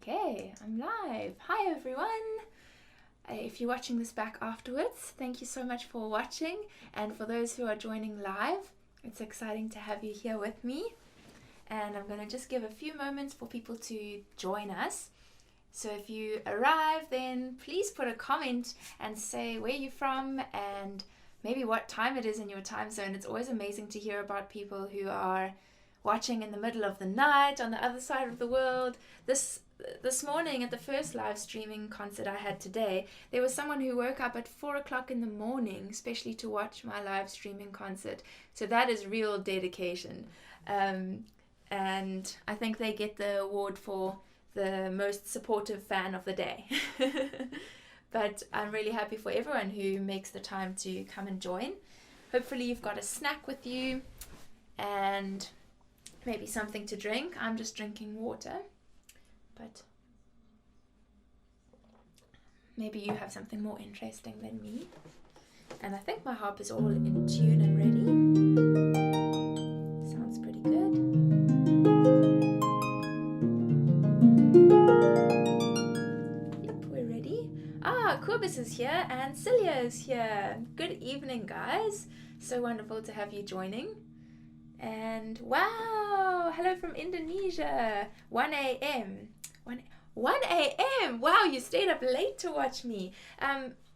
Okay, I'm live. Hi everyone. If you're watching this back afterwards, thank you so much for watching. And for those who are joining live, it's exciting to have you here with me. And I'm going to just give a few moments for people to join us. So if you arrive, then please put a comment and say where you're from and maybe what time it is in your time zone. It's always amazing to hear about people who are watching in the middle of the night on the other side of the world. This morning at the first live streaming concert I had today, there was someone who woke up at 4 o'clock in the morning, especially to watch my live streaming concert. So that is real dedication. And I think they get the award for the most supportive fan of the day. But I'm really happy for everyone who makes the time to come and join. Hopefully you've got a snack with you and maybe something to drink. I'm just drinking water, but maybe you have something more interesting than me. And I think my harp is all in tune and ready. Sounds pretty good. Yep, we're ready. Corbus is here and Celia is here. Good evening, guys. So wonderful to have you joining. And wow, hello from Indonesia. 1 a.m. 1 a.m. Wow, you stayed up late to watch me.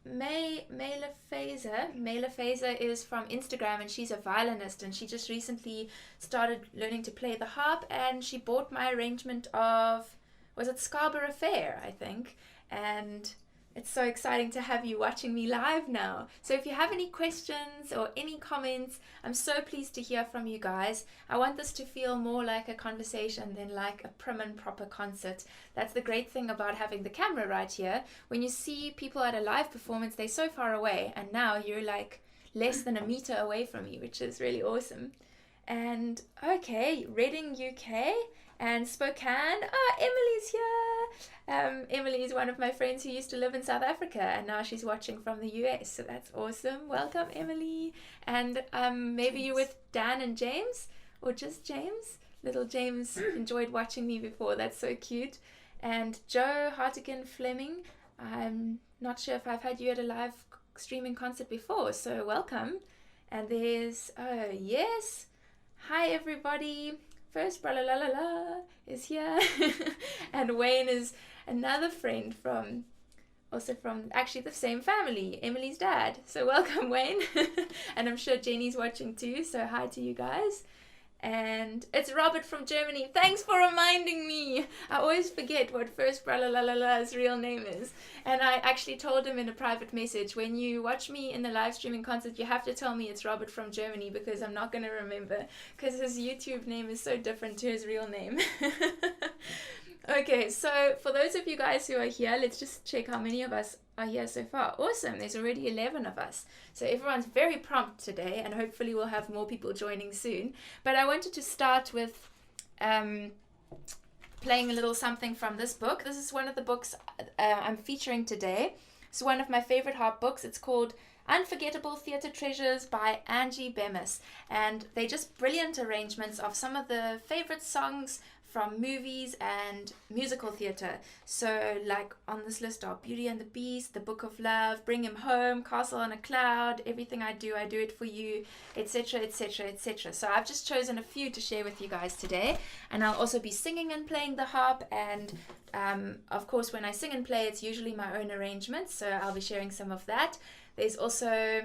Mela Fazer is from Instagram and she's a violinist and she just recently started learning to play the harp and she bought my arrangement of, was it Scarborough Fair, I think, and it's so exciting to have you watching me live now. So if you have any questions or any comments, I'm so pleased to hear from you guys. I want this to feel more like a conversation than like a prim and proper concert. That's the great thing about having the camera right here. When you see people at a live performance, they're so far away, and now you're like less than a meter away from me, which is really awesome. And okay, Reading, UK. And Spokane, Emily's here. Emily is one of my friends who used to live in South Africa and now she's watching from the US, so that's awesome. Welcome, Emily. And maybe you're with Dan and James, or just James. Little James enjoyed watching me before, that's so cute. And Joe Hartigan Fleming, I'm not sure if I've had you at a live streaming concert before, so welcome. And there's, yes, hi everybody. First, la la la la is here, and Wayne is another friend from actually the same family, Emily's dad. So welcome, Wayne, and I'm sure Jenny's watching too. So hi to you guys. And it's Robert from Germany. Thanks for reminding me. I always forget what First la la la la's real name is. And I actually told him in a private message, when you watch me in the live streaming concert, you have to tell me it's Robert from Germany because I'm not going to remember because his YouTube name is so different to his real name. Okay, so for those of you guys who are here, let's just check how many of us are here so far. Awesome, there's already 11 of us. So everyone's very prompt today and hopefully we'll have more people joining soon. But I wanted to start with playing a little something from this book. This is one of the books I'm featuring today. It's one of my favorite harp books. It's called Unforgettable Theatre Treasures by Angie Bemis. And they're just brilliant arrangements of some of the favorite songs from movies and musical theatre. So like on this list are Beauty and the Beast, The Book of Love, Bring Him Home, Castle on a Cloud, Everything I Do It For You, etc, etc, etc. So I've just chosen a few to share with you guys today, and I'll also be singing and playing the harp, and of course when I sing and play it's usually my own arrangements, so I'll be sharing some of that. There's also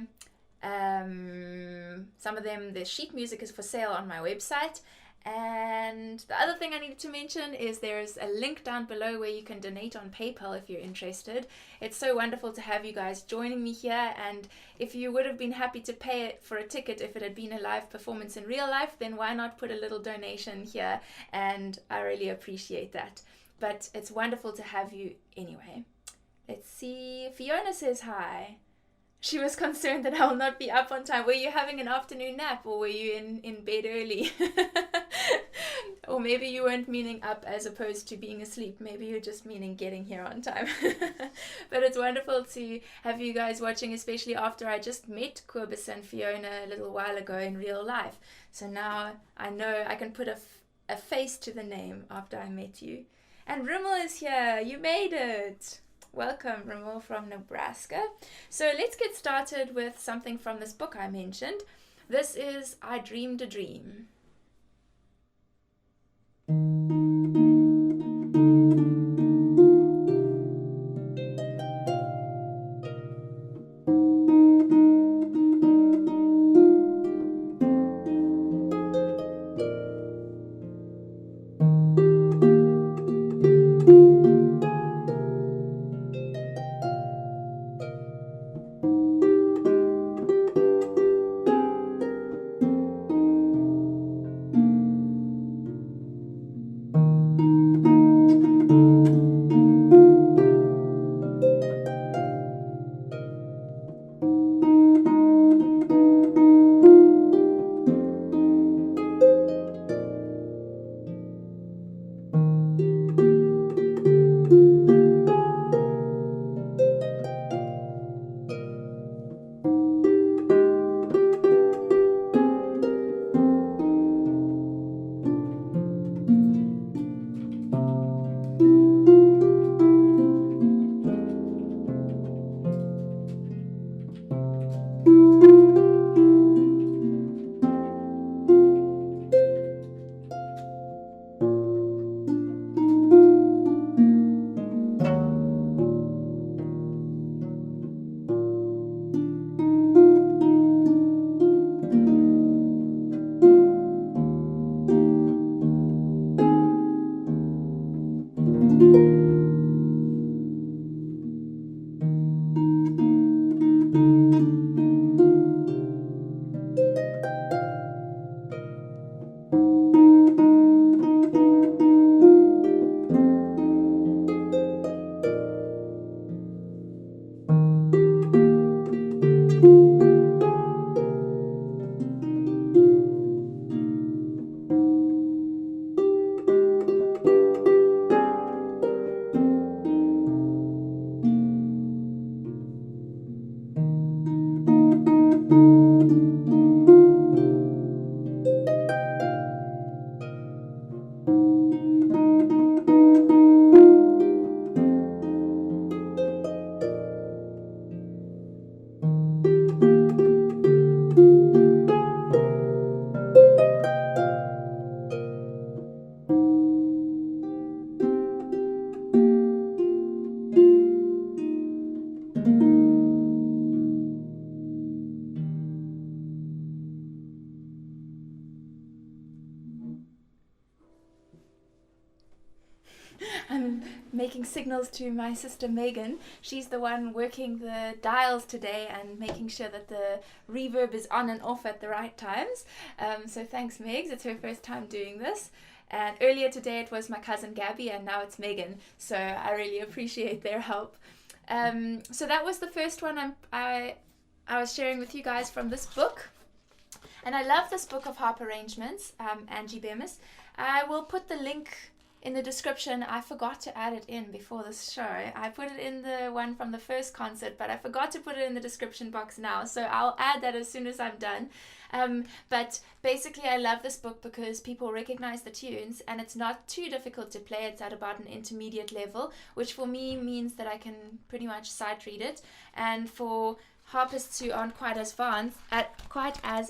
some of them, the sheet music is for sale on my website. And the other thing I needed to mention is there's a link down below where you can donate on PayPal if you're interested. It's so wonderful to have you guys joining me here, and if you would have been happy to pay it for a ticket if it had been a live performance in real life, then why not put a little donation here, and I really appreciate that. But it's wonderful to have you anyway. Let's see, Fiona says hi. She was concerned that I will not be up on time. Were you having an afternoon nap or were you in bed early? Or maybe you weren't meaning up as opposed to being asleep. Maybe you're just meaning getting here on time. But it's wonderful to have you guys watching, especially after I just met Corbus and Fiona a little while ago in real life. So now I know I can put a face to the name after I met you. And Rimmel is here. You made it. Welcome, Rimmel from Nebraska. So let's get started with something from this book I mentioned. This is I Dreamed a Dream. I'm making signals to my sister Megan. She's the one working the dials today and making sure that the reverb is on and off at the right times. So thanks, Megs. It's her first time doing this. And earlier today it was my cousin Gabby, and now it's Megan. So I really appreciate their help. So that was the first one I was sharing with you guys from this book. And I love this book of harp arrangements, Angie Bemis. I will put the link in the description. I forgot to add it in before this show. I put it in the one from the first concert, but I forgot to put it in the description box now. So I'll add that as soon as I'm done. But basically I love this book because people recognize the tunes and it's not too difficult to play. It's at about an intermediate level, which for me means that I can pretty much sight read it. And for harpists who aren't quite as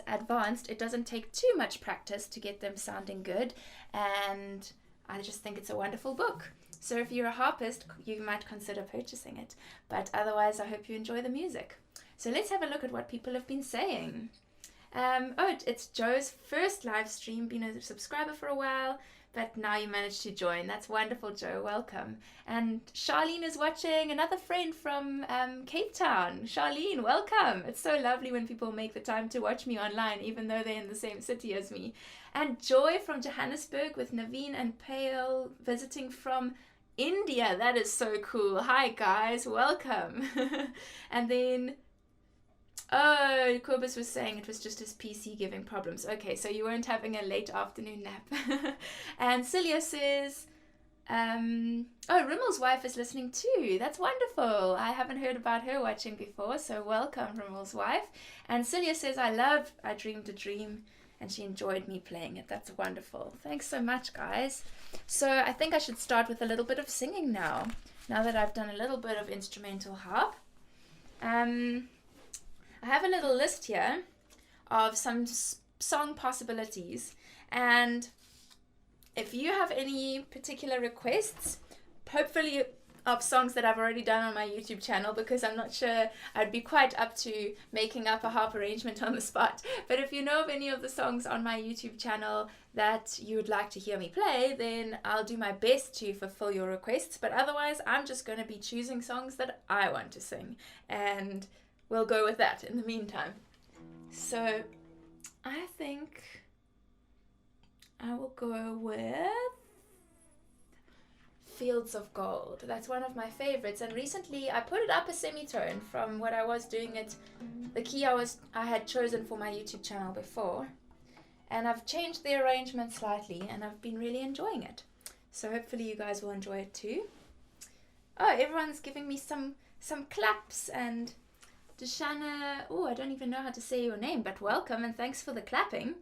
advanced, it doesn't take too much practice to get them sounding good. And I just think it's a wonderful book. So if you're a harpist, you might consider purchasing it. But otherwise, I hope you enjoy the music. So let's have a look at what people have been saying. It's Joe's first live stream, been a subscriber for a while, but now you managed to join. That's wonderful, Joe. Welcome. And Charlene is watching, another friend from Cape Town. Charlene, welcome. It's so lovely when people make the time to watch me online, even though they're in the same city as me. And Joy from Johannesburg with Naveen and Payal visiting from India. That is so cool. Hi, guys. Welcome. And then Corbus was saying it was just his PC giving problems. Okay, so you weren't having a late afternoon nap. And Celia says, Rimmel's wife is listening too. That's wonderful. I haven't heard about her watching before, so welcome, Rimmel's wife. And Celia says, I Dreamed a Dream. and she enjoyed me playing it. That's wonderful. Thanks so much, guys. So I think I should start with a little bit of singing now that I've done a little bit of instrumental harp. I have a little list here of some song possibilities, and if you have any particular requests, hopefully of songs that I've already done on my YouTube channel, because I'm not sure I'd be quite up to making up a harp arrangement on the spot. But if you know of any of the songs on my YouTube channel that you would like to hear me play, then I'll do my best to fulfill your requests. But otherwise, I'm just going to be choosing songs that I want to sing, and we'll go with that in the meantime. So I think I will go with Fields of Gold. That's one of my favorites, and recently I put it up a semitone from what I was doing at the key I had chosen for my YouTube channel before, and I've changed the arrangement slightly and I've been really enjoying it. So hopefully you guys will enjoy it too. Oh, everyone's giving me some claps, and Deshana, oh, I don't even know how to say your name, but welcome and thanks for the clapping.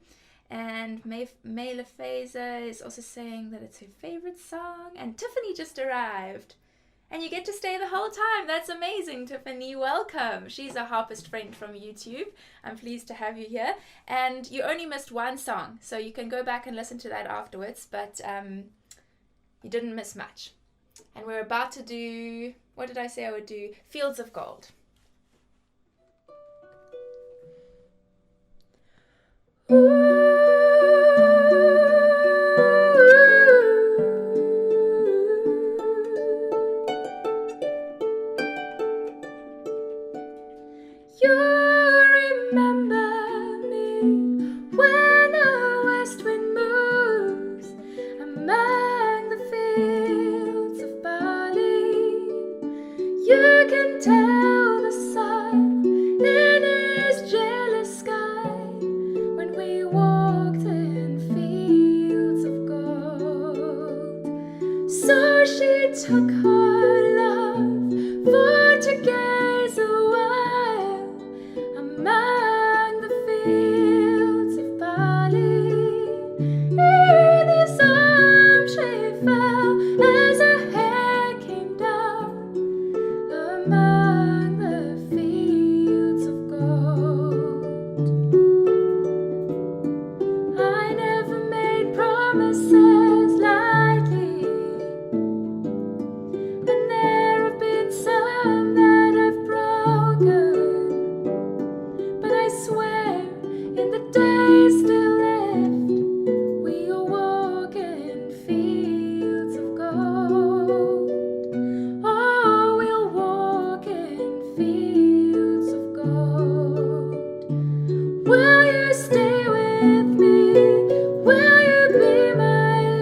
And May Lefeza is also saying that it's her favorite song. And Tiffany just arrived. And you get to stay the whole time. That's amazing, Tiffany. Welcome. She's a harpist friend from YouTube. I'm pleased to have you here. And you only missed one song, so you can go back and listen to that afterwards. But you didn't miss much. And we're about to do, what did I say I would do? Fields of Gold. Will you stay with me? Will you be my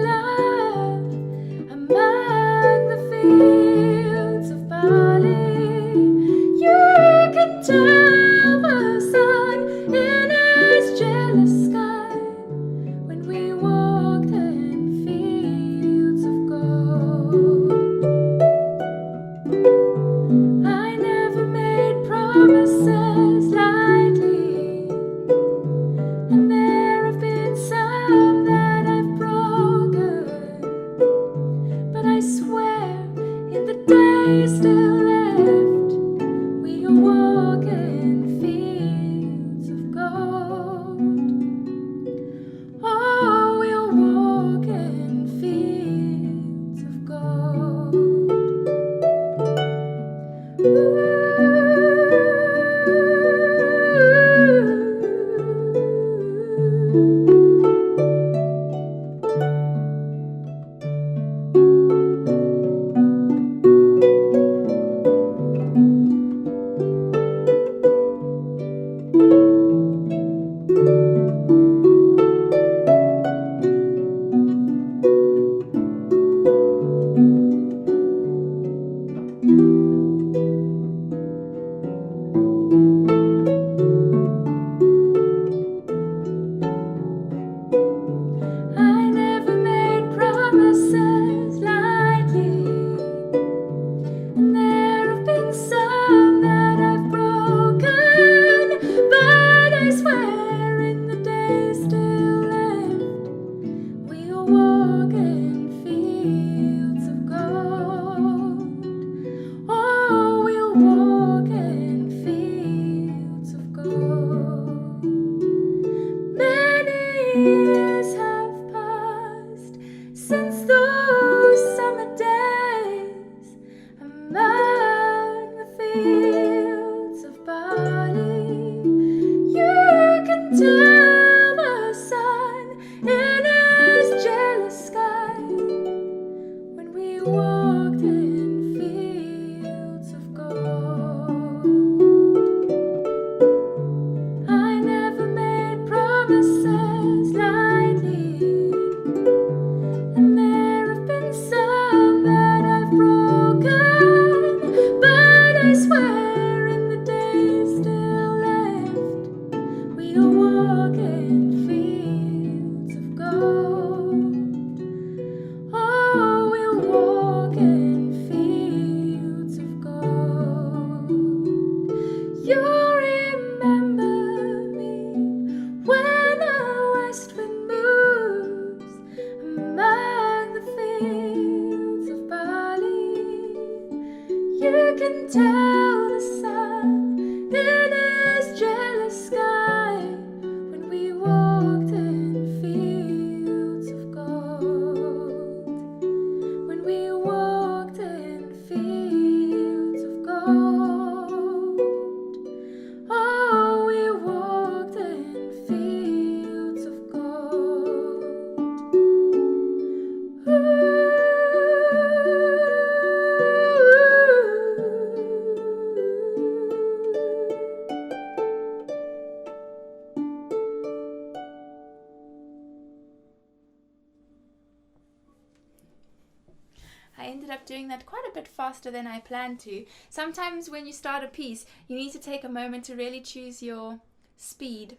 I ended up doing that quite a bit faster than I planned to. Sometimes when you start a piece, you need to take a moment to really choose your speed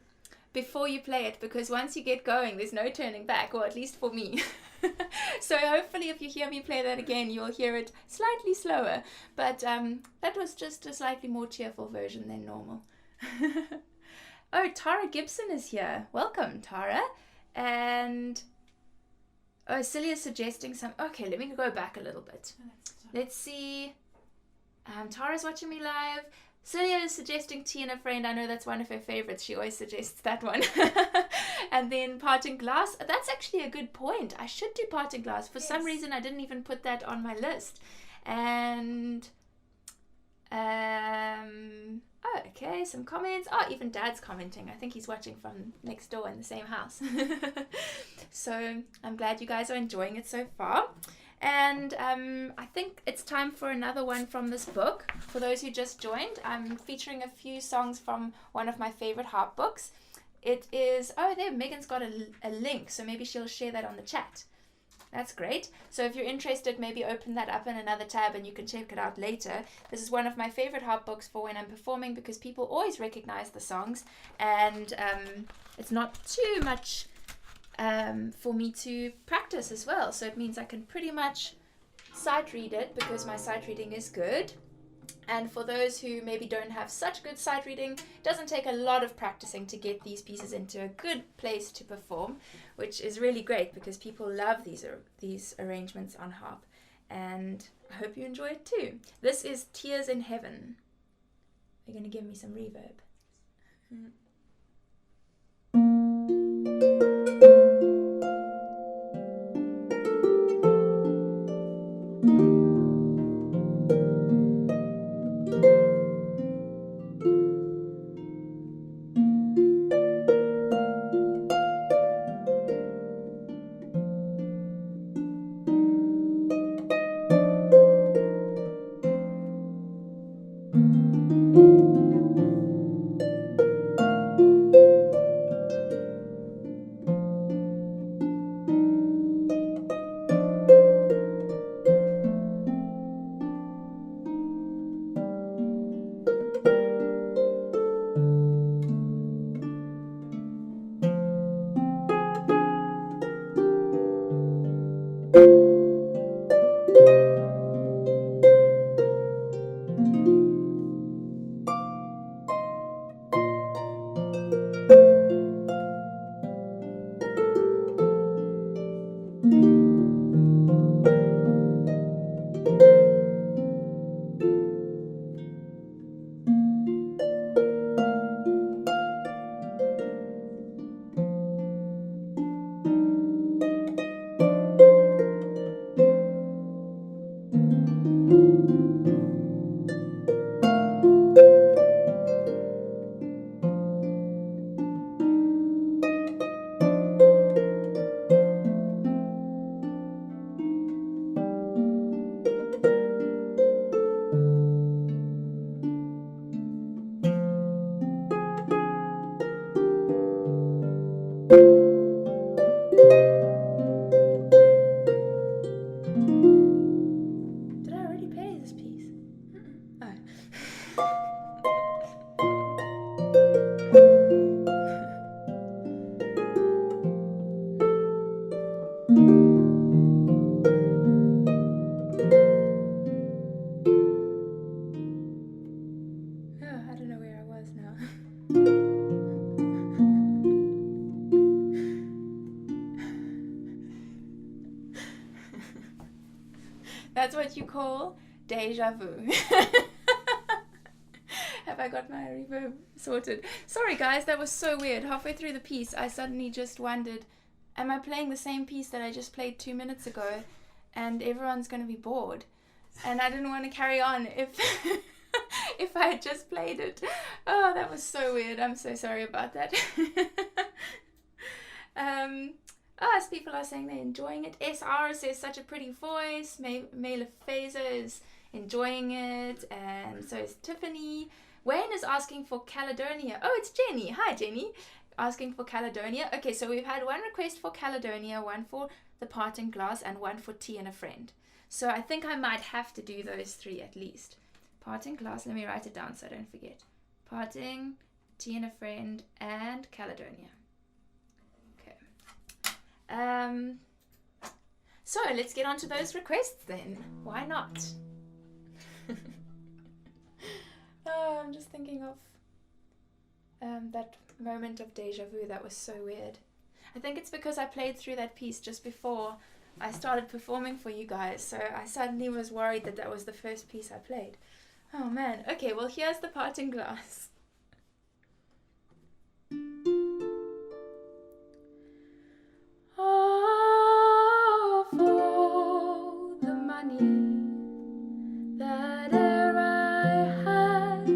before you play it, because once you get going, there's no turning back, or at least for me. So hopefully if you hear me play that again, you'll hear it slightly slower. But that was just a slightly more cheerful version than normal. Oh, Tara Gibson is here. Welcome, Tara. And oh, Celia's suggesting some. Okay, let me go back a little bit. Let's see. Tara's watching me live. Celia is suggesting Tea and a Friend. I know that's one of her favorites. She always suggests that one. And then Parting Glass. That's actually a good point. I should do Parting Glass. For some reason, I didn't even put that on my list. And oh, okay, some comments. Oh, even Dad's commenting. I think he's watching from next door in the same house. So I'm glad you guys are enjoying it so far. And I think it's time for another one from this book. For those who just joined, I'm featuring a few songs from one of my favorite harp books. It is, oh, there, Megan's got a link, so maybe she'll share that on the chat. That's great. So if you're interested, maybe open that up in another tab and you can check it out later. This is one of my favorite harp books for when I'm performing, because people always recognize the songs, and it's not too much for me to practice as well. So it means I can pretty much sight read it, because my sight reading is good. And for those who maybe don't have such good sight reading, it doesn't take a lot of practicing to get these pieces into a good place to perform, which is really great because people love these arrangements on harp. And I hope you enjoy it too. This is Tears in Heaven. They're going to give me some reverb. That's what you call deja vu. Have I got my reverb sorted? Sorry guys, that was so weird. Halfway through the piece, I suddenly just wondered, am I playing the same piece that I just played 2 minutes ago? And everyone's going to be bored. And I didn't want to carry on if if I had just played it. Oh, that was so weird. I'm so sorry about that. As people are saying they're enjoying it. SR says such a pretty voice. Mela Fazer is enjoying it. And so is Tiffany. Wayne is asking for Caledonia. Oh, it's Jenny. Hi, Jenny. asking for Caledonia. Okay, so we've had one request for Caledonia, one for The Parting Glass, and one for Tea and a Friend. So I think I might have to do those three at least. Parting Glass, let me write it down so I don't forget. Parting, Tea and a Friend, and Caledonia. Okay. So let's get on to those requests then. Why not? I'm just thinking of that moment of deja vu that was so weird. I think it's because I played through that piece just before I started performing for you guys, so I suddenly was worried that that was the first piece I played. Oh man. Okay, well here's The Parting Glass. Of all the money that e'er I had,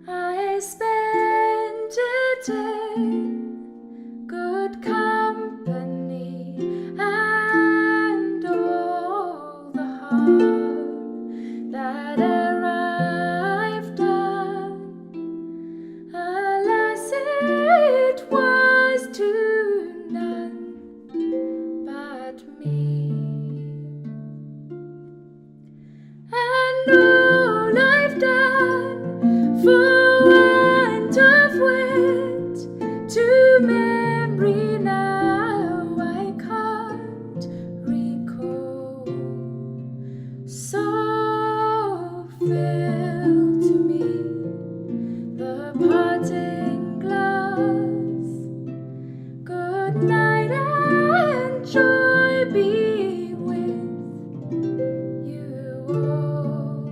I spent it in good company, and all the harm that e'er I've done, alas, it was to none but me. And all I've done for want of wit to memory now I can't recall. So fill to me the parting glass. Good night and joy be with you all.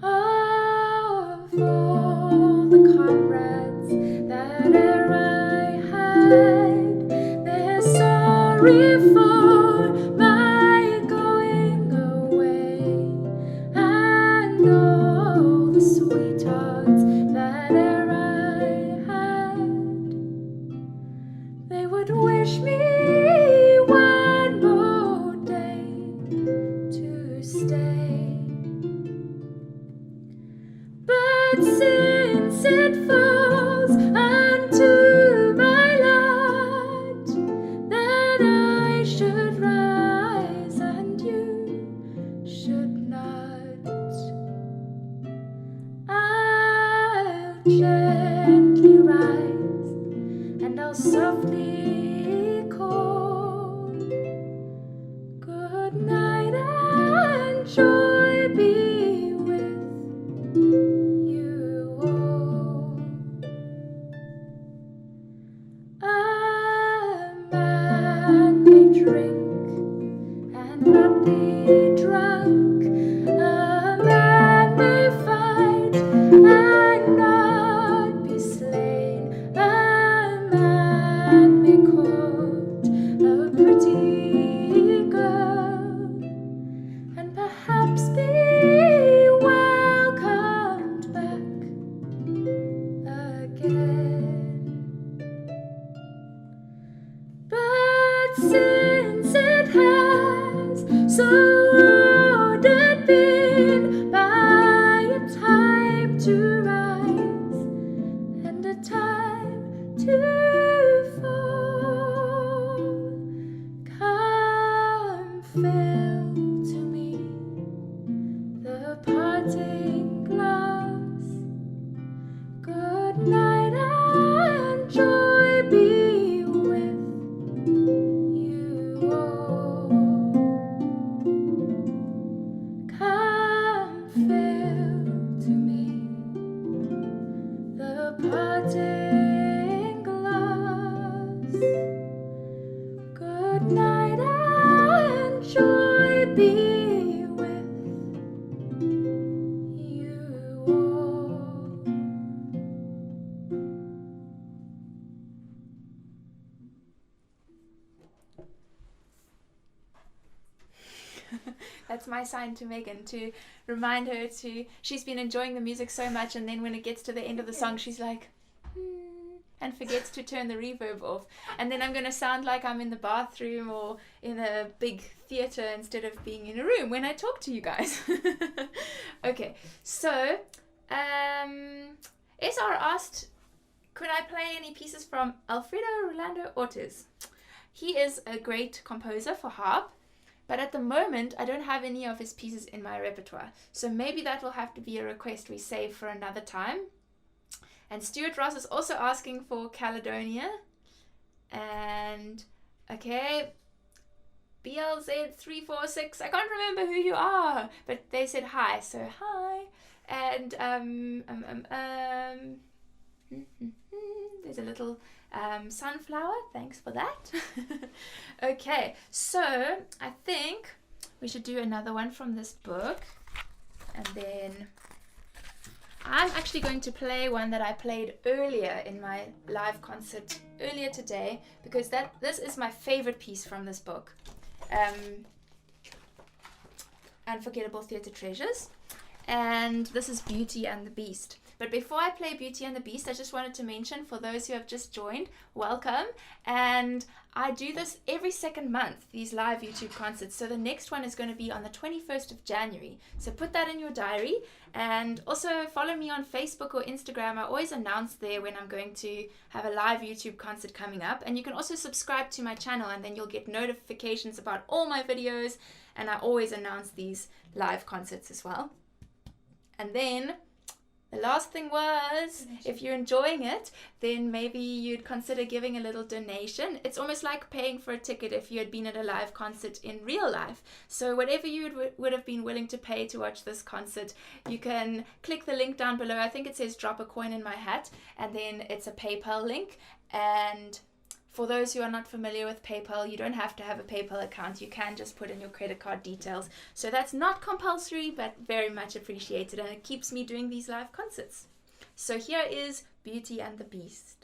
Of all the comrades that e'er I had, they're sorry for my going away, and all the sweethearts that e'er I had, they would wish me one more day to stay. But since it falls unto my lot that I should rise and you should not, I'll gently rise and I'll softly call. Good night and joy be with you all. A man may drink and not be drunk. A man may fight and not be slain. A man may court a pretty girl and perhaps be welcomed back again. But since it has so ordered been by a time to rise and a time to fall, come fill to me the parting glass. Good night and joy be with you all. Come fill to me the parting glass. Good night and joy be with you all. That's my sign to Megan, to remind her she's been enjoying the music so much, and then when it gets to the end of the song she's like, and forgets to turn the reverb off, and then I'm going to sound like I'm in the bathroom or in a big theater instead of being in a room when I talk to you guys. Okay, so SR asked, could I play any pieces from Alfredo Rolando Ortiz? He is a great composer for harp, but at the moment I don't have any of his pieces in my repertoire. So maybe that will have to be a request we save for another time. And Stuart Ross is also asking for Caledonia. And okay, BLZ346, I can't remember who you are, but they said hi, so hi. And there's a little sunflower, thanks for that. Okay, so I think we should do another one from this book, and then I'm actually going to play one that I played earlier in my live concert earlier today, because this is my favorite piece from this book, Unforgettable Theatre Treasures, and this is Beauty and the Beast. But before I play Beauty and the Beast, I just wanted to mention, for those who have just joined, welcome. And I do this every second month, these live YouTube concerts. So the next one is going to be on the 21st of January. So put that in your diary. And also follow me on Facebook or Instagram. I always announce there when I'm going to have a live YouTube concert coming up. And you can also subscribe to my channel, and then you'll get notifications about all my videos. And I always announce these live concerts as well. And then the last thing was, if you're enjoying it, then maybe you'd consider giving a little donation. It's almost like paying for a ticket if you had been at a live concert in real life. So whatever you would have been willing to pay to watch this concert, you can click the link down below. I think it says drop a coin in my hat, and then it's a PayPal link. And for those who are not familiar with PayPal, you don't have to have a PayPal account. You can just put in your credit card details. So that's not compulsory, but very much appreciated, and it keeps me doing these live concerts. So here is Beauty and the Beast.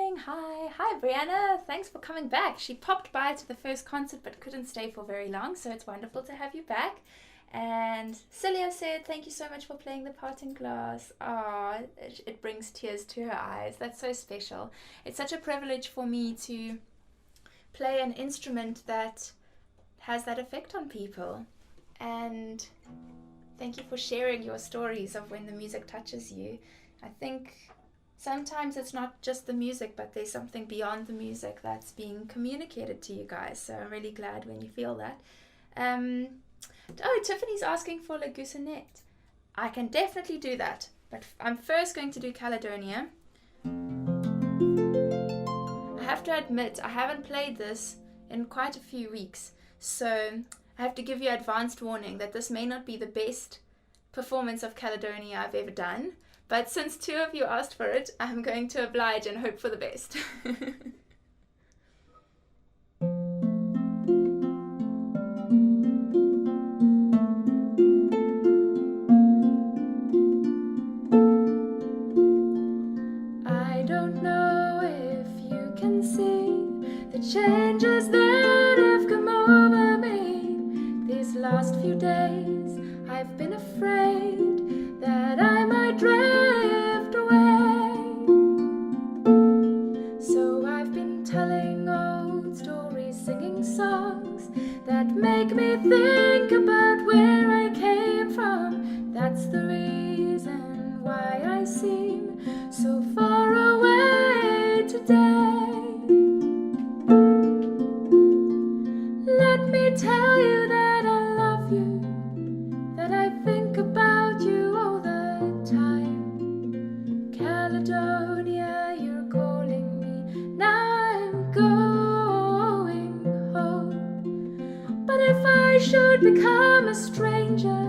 saying hi. Hi, Brianna. Thanks for coming back. She popped by to the first concert but couldn't stay for very long, so it's wonderful to have you back. And Celia said, thank you so much for playing the part in class. Ah, it brings tears to her eyes. That's so special. It's such a privilege for me to play an instrument that has that effect on people. And thank you for sharing your stories of when the music touches you. I think sometimes it's not just the music, but there's something beyond the music that's being communicated to you guys. So I'm really glad when you feel that. Oh, Tiffany's asking for La Goussinette. I can definitely do that, but I'm first going to do Caledonia. I have to admit, I haven't played this in quite a few weeks, so I have to give you advanced warning that this may not be the best performance of Caledonia I've ever done, but since 2 of you asked for it, I'm going to oblige and hope for the best. I don't know if you can see the changes that have come over me these last few days. I've been afraid that I might drift away, so I've been telling old stories, singing songs that make me think about where I came from. That's the reason why I seem so far away today. Let me tell you that I love you, that I think about you all the time. Caledonia, you're calling me, now I'm going home. But if I should become a stranger,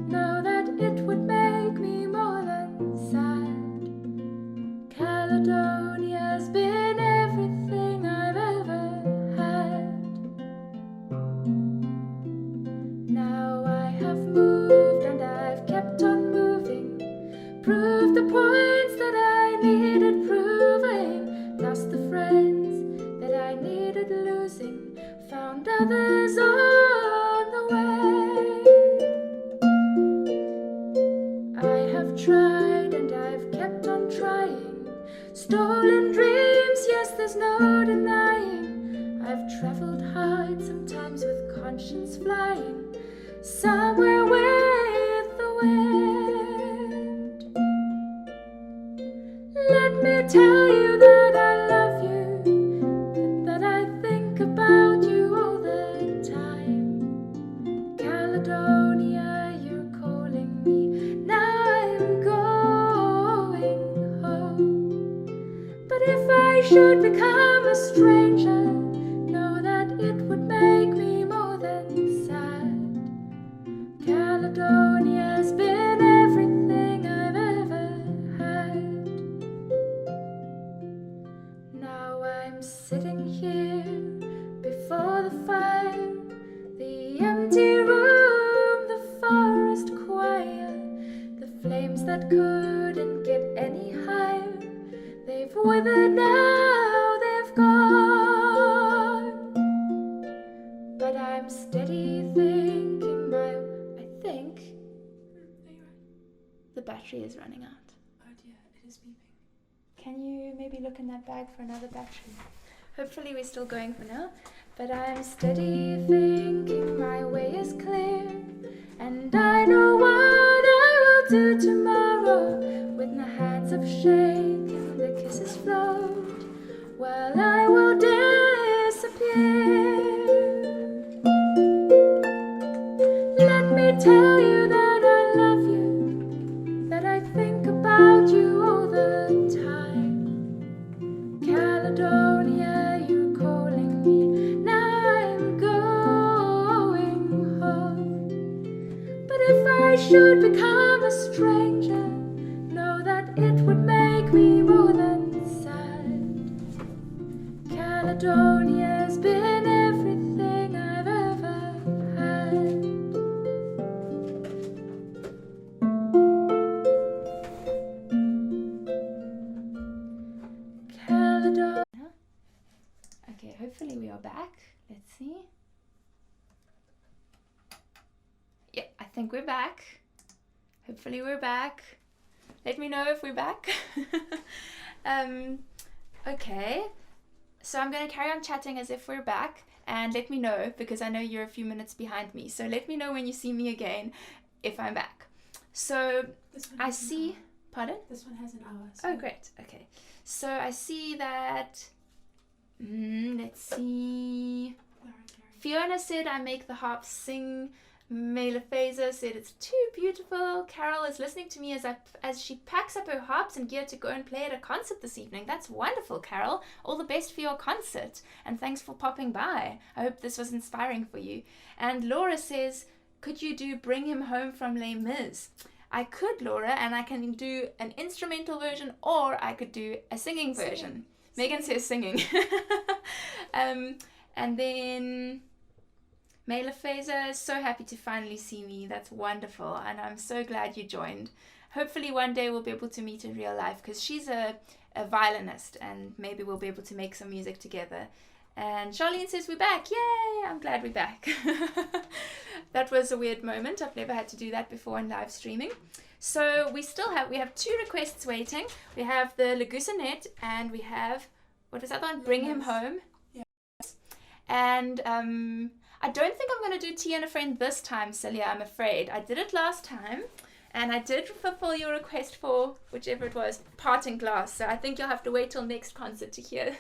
know that it would make me more than sad. Caledonia's been everything I've ever had. Now I have moved and I've kept on moving, proved the points that I needed proving, lost the friends that I needed losing, found others on the way. I have tried and I've kept on trying, stolen dreams, yes, there's no denying. I've traveled hard, sometimes with conscience flying, somewhere with the wind. Let me tell you that I love you, that I think about you all the time. Caledonia, you're calling me, now I'm going home. But if I should become a stranger, know that it would make me more than sad. Caledonia's been everything I've ever had. Now I'm sitting here before the fire, the empty room, the forest choir, the flames that couldn't get any higher, they've withered now, they've gone. But I'm steady thinking I think the battery is running out. Oh dear, it is beeping. Can you maybe look in that bag for another battery? Hopefully we're still going for now. But I'm steady thinking my way is clear, and I know what I will do tomorrow. With the hands of shaking, the kisses float, while I will disappear. Let me tell you that I love you, that I think about you all the time. Caledonia, you're calling me, now I'm going home. But if I should become a stranger, know that it would make me more than sad. Caledonia's been everything I've ever had. Caledonia. Okay, hopefully we are back. Let's see. Yeah, I think we're back. Hopefully we're back. Let me know if we're back. Okay, so I'm going to carry on chatting as if we're back, and let me know, because I know you're a few minutes behind me. So let me know when you see me again if I'm back. So I see... Pardon? This one has an hour. So. Oh, great. Okay. So I see that... let's see... Fiona said I make the harp sing. Mela Phaser said it's too beautiful. Carol is listening to me as she packs up her harps and gear to go and play at a concert this evening. That's wonderful, Carol. All the best for your concert. And thanks for popping by. I hope this was inspiring for you. And Laura says, could you do Bring Him Home from Les Mis? I could, Laura, and I can do an instrumental version, or I could do a singing version. Megan says singing. And then Mela Phaser is so happy to finally see me. That's wonderful, and I'm so glad you joined. Hopefully one day we'll be able to meet in real life, because she's a violinist, and maybe we'll be able to make some music together. And Charlene says we're back. Yay! I'm glad we're back. That was a weird moment. I've never had to do that before in live streaming. So we have 2 requests waiting. We have the Lagusanet, and we have, what was that one? Bring Him Home. Yeah. And I don't think I'm going to do Tea and a Friend this time, Celia, I'm afraid. I did it last time, and I did fulfill your request for whichever it was, Parting Glass. So I think you'll have to wait till next concert to hear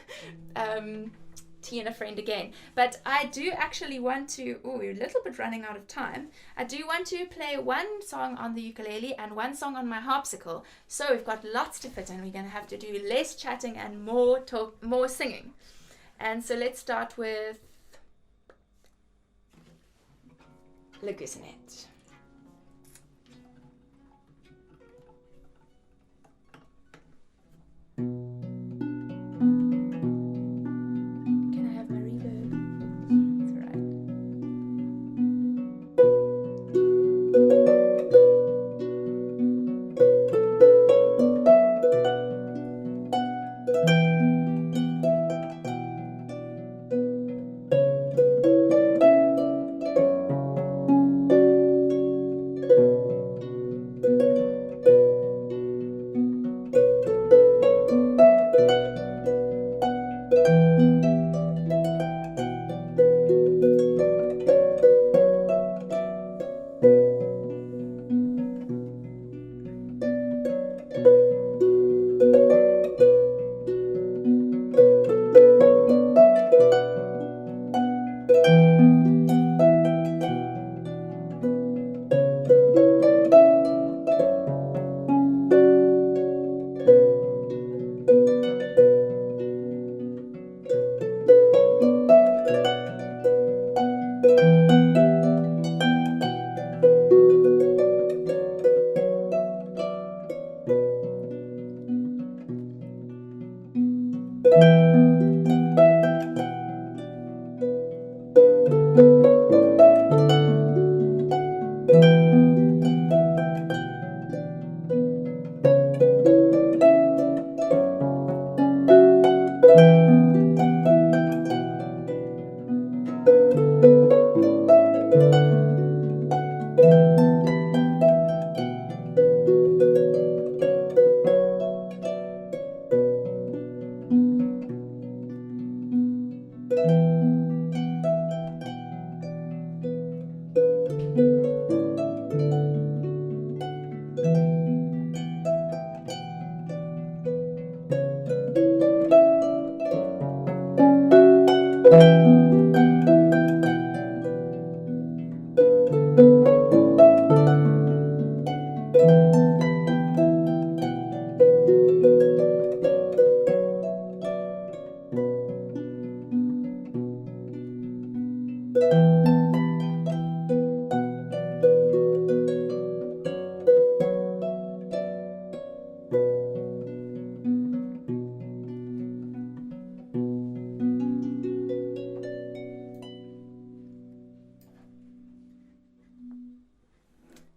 Tea and a Friend again. But I do actually want to, we're a little bit running out of time. I do want to play one song on the ukulele and one song on my harpsichord. So we've got lots to fit in. We're going to have to do less chatting and more singing. And so let's start with Lagusanet. Can I have my reverb? It's alright.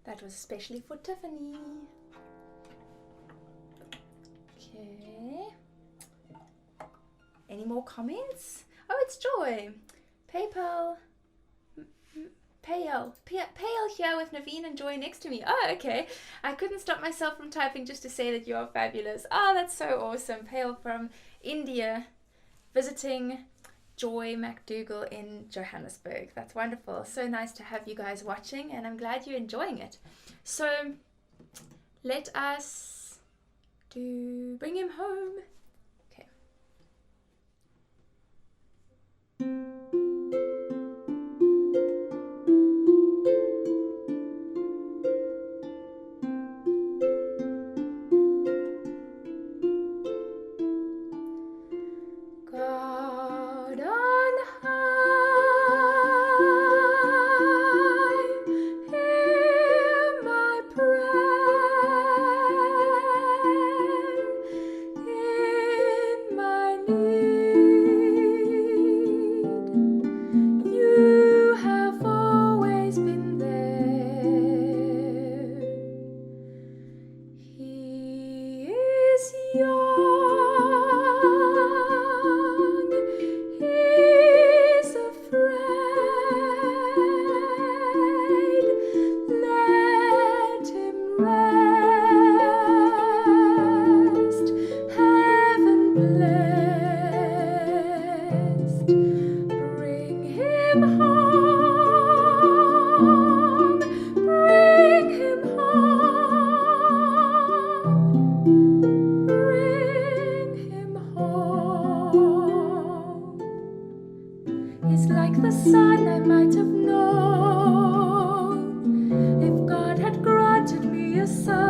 That was especially for Tiffany. Okay. Any more comments? Oh, it's Joy. PayPal. Pale here with Naveen and Joy next to me. Oh, okay. I couldn't stop myself from typing just to say that you are fabulous. Oh, that's so awesome. Pale from India, visiting Joy McDougall in Johannesburg. That's wonderful. So nice to have you guys watching, and I'm glad you're enjoying it. So let us bring him home. Okay. God on high, hear my prayer in my need. You have always been there. He is young. He's afraid. Let him rest. Heaven blessed. Bring him home. Bring him home. Bring him home. He's like the sun I might have known if God had granted me a son.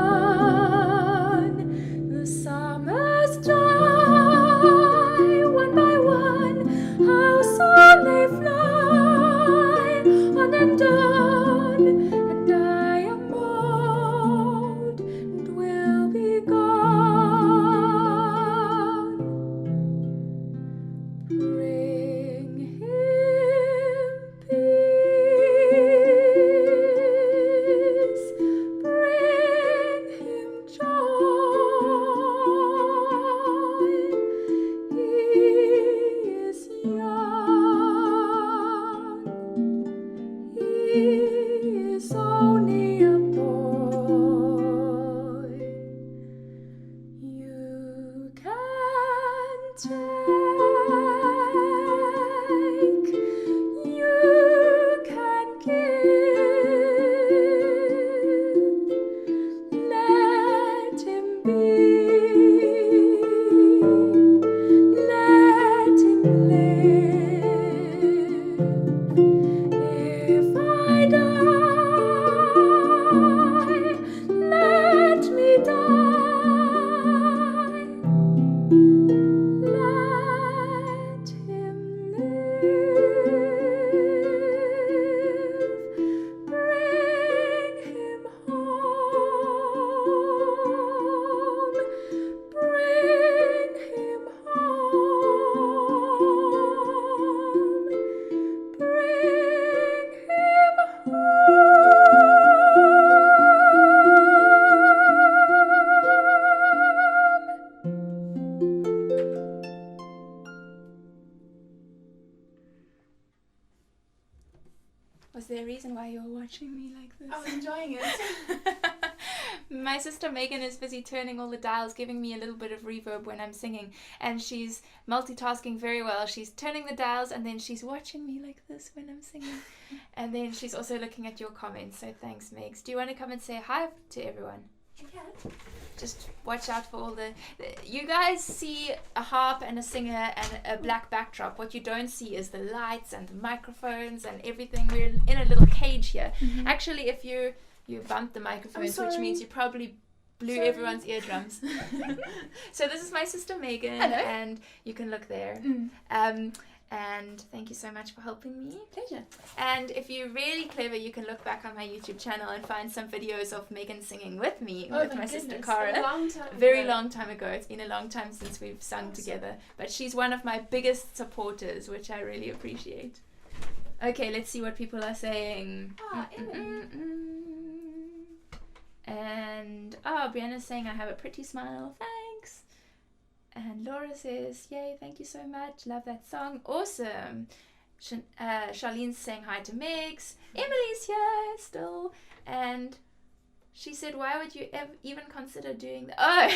The summers die one by one, how soon they fly on and on, and I am old and will be gone. Bring him peace, bring him joy. He is young, he is only a boy. You can take, you can give. Let him be, let him live. If I die, let me die. Let him live. Bring him home. Bring him home. Bring him Was there a reason why you were watching me like this? I was enjoying it. My sister Megan is busy turning all the dials, giving me a little bit of reverb when I'm singing, and she's multitasking very well. She's turning the dials and then she's watching me like this when I'm singing. And then she's also looking at your comments, so thanks, Megs. Do you want to come and say hi to everyone? Yeah. Just watch out for all the you guys see a harp and a singer and a black backdrop. What you don't see is the lights and the microphones and everything. We're in a little cage here. Mm-hmm. Actually, if you bumped the microphones, which means you probably blew everyone's eardrums. So this is my sister Megan. Hello. And you can look there. And thank you so much for helping me. Pleasure. And if you're really clever, you can look back on my YouTube channel and find some videos of Megan singing with me, with my sister Cara. A long time Very ago. long time ago. It's been a long time since we've sung together. But she's one of my biggest supporters, which I really appreciate. Okay, let's see what people are saying. And Brianna's saying I have a pretty smile. Thanks. And Laura says, yay, thank you so much. Love that song. Awesome. Charlene's saying hi to Megs. Emily's here still. And she said, why would you even consider doing that? Oh,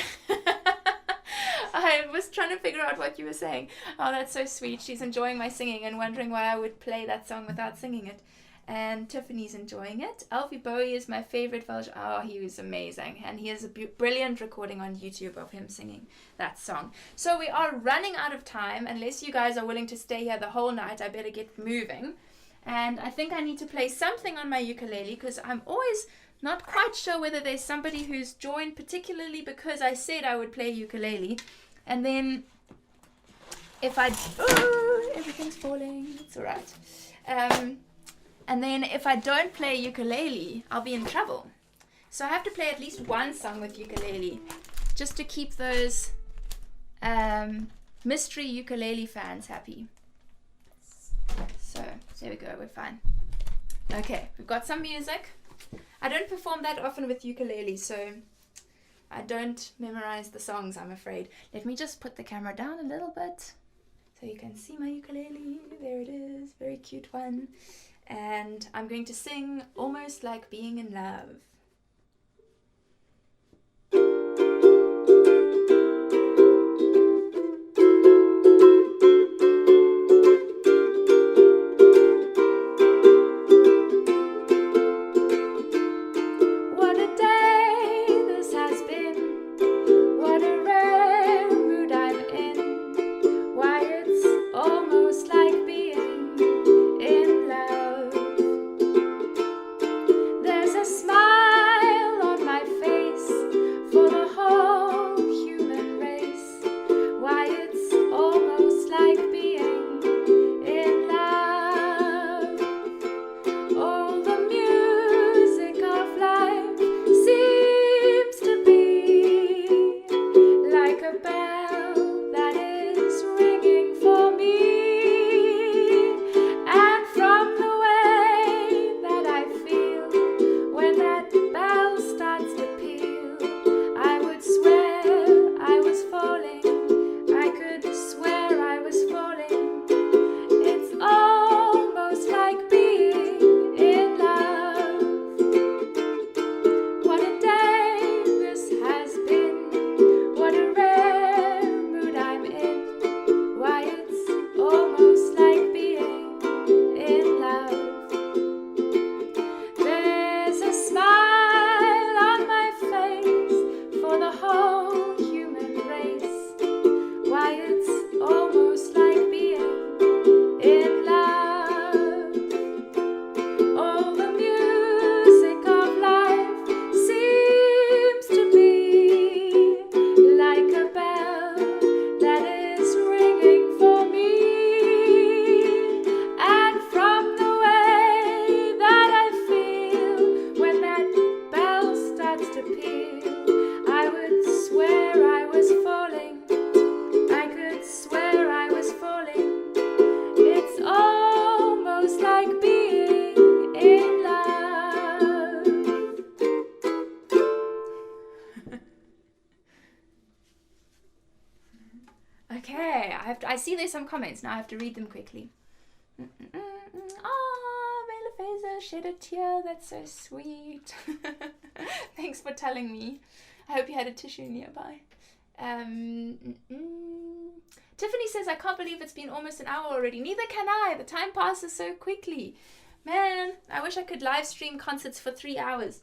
I was trying to figure out what you were saying. Oh, that's so sweet. She's enjoying my singing and wondering why I would play that song without singing it. And Tiffany's enjoying it. Alfie Bowie is my favorite Welsh. Oh, he was amazing. And he has a brilliant recording on YouTube of him singing that song. So we are running out of time. Unless you guys are willing to stay here the whole night, I better get moving. And I think I need to play something on my ukulele because I'm always not quite sure whether there's somebody who's joined, particularly because I said I would play ukulele. And then if I... Oh, everything's falling. It's all right. And then if I don't play ukulele, I'll be in trouble. So I have to play at least one song with ukulele just to keep those mystery ukulele fans happy. So there we go, we're fine. Okay, we've got some music. I don't perform that often with ukulele, so I don't memorize the songs, I'm afraid. Let me just put the camera down a little bit so you can see my ukulele. There it is, very cute one. And I'm going to sing Almost Like Being in Love. What a day this has been. What a rare mood I'm in. Why, it's almost like being in love. There's a smile on my face for the whole human race. Why, it's almost like being in love. All the music of life seems to be like a bell that is ringing for me. And from the way that I feel when that bell starts to peal, I would swear I was falling. I could swear I was falling. It's almost like being in love. What a day this has been. What a rare mood I'm in. Why, it's almost like being in love. There's a smile on my face for the whole human race. Why, it's almost like being in love. All the music of life seems to be like a bell that is ringing for me. And from the way that I feel when that bell starts to peal, I would swear I was falling. I could swear I was falling. It's almost like being in love. Okay, I see there's some comments. Now I have to read them quickly. Ah, Mela Fazer shed a tear. That's so sweet. Thanks for telling me. I hope you had a tissue nearby. Tiffany says, I can't believe it's been almost an hour already. Neither can I. The time passes so quickly. Man, I wish I could live stream concerts for 3 hours.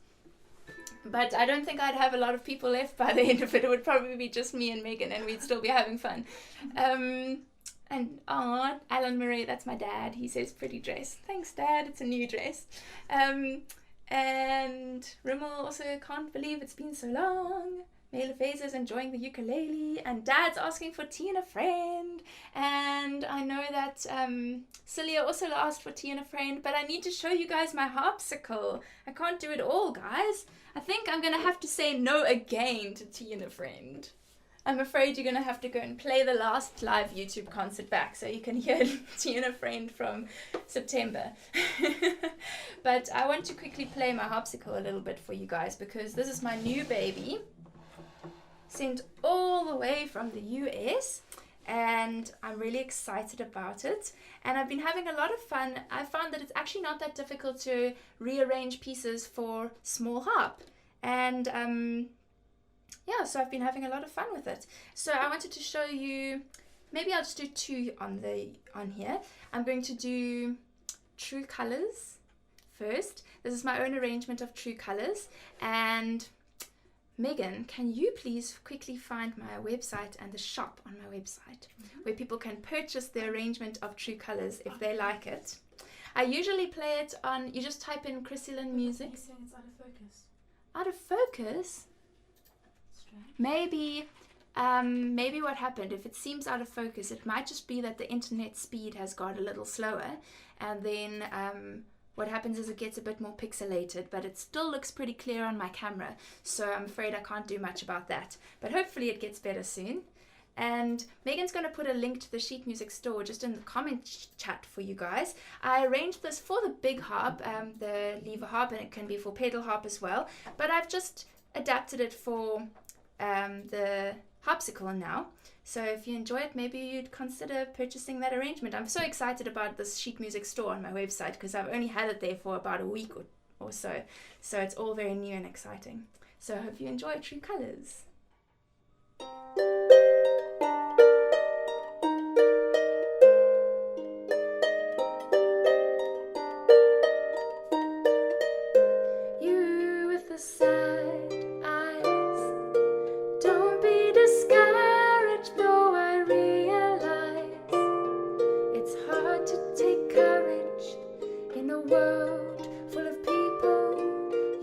But I don't think I'd have a lot of people left by the end of it. It would probably be just me and Megan, and we'd still be having fun. And Alan Murray, that's my dad. He says, pretty dress. Thanks, Dad. It's a new dress. And Rimmel also can't believe it's been so long. Mela Fazer's enjoying the ukulele, and Dad's asking for tea and a friend. And I know that Celia also asked for tea and a friend, but I need to show you guys my harpsicle. I can't do it all, guys. I think I'm gonna have to say no again to tea and a friend. I'm afraid you're gonna have to go and play the last live YouTube concert back so you can hear tea and a friend from September. But I want to quickly play my harpsicle a little bit for you guys because this is my new baby. sent all the way from the US, and I'm really excited about it. And I've been having a lot of fun. I found that it's actually not that difficult to rearrange pieces for small harp. And yeah, so I've been having a lot of fun with it. So I wanted to show you, maybe I'll just do two on here. I'm going to do True Colors first. This is my own arrangement of True Colors. And Megan, can you please quickly find my website and the shop on my website where people can purchase the arrangement of True Colors if they like it. I usually play it on, you just type in Christy-Lyn music. You're saying it's out of focus. Out of focus? Strange. Maybe what happened, if it seems out of focus, it might just be that the internet speed has got a little slower, and then what happens is it gets a bit more pixelated, but it still looks pretty clear on my camera, so I'm afraid I can't do much about that. But hopefully it gets better soon. And Megan's going to put a link to the sheet music store just in the comment chat for you guys. I arranged this for the big harp, the lever harp, and it can be for pedal harp as well, but I've just adapted it for the Hopsicle now. So if you enjoy it, maybe you'd consider purchasing that arrangement. I'm so excited about this sheet music store on my website because I've only had it there for about a week or so. So it's all very new and exciting. So I hope you enjoy True Colors. You with the sad eyes, don't be discouraged, though I realize it's hard to take courage in a world full of people.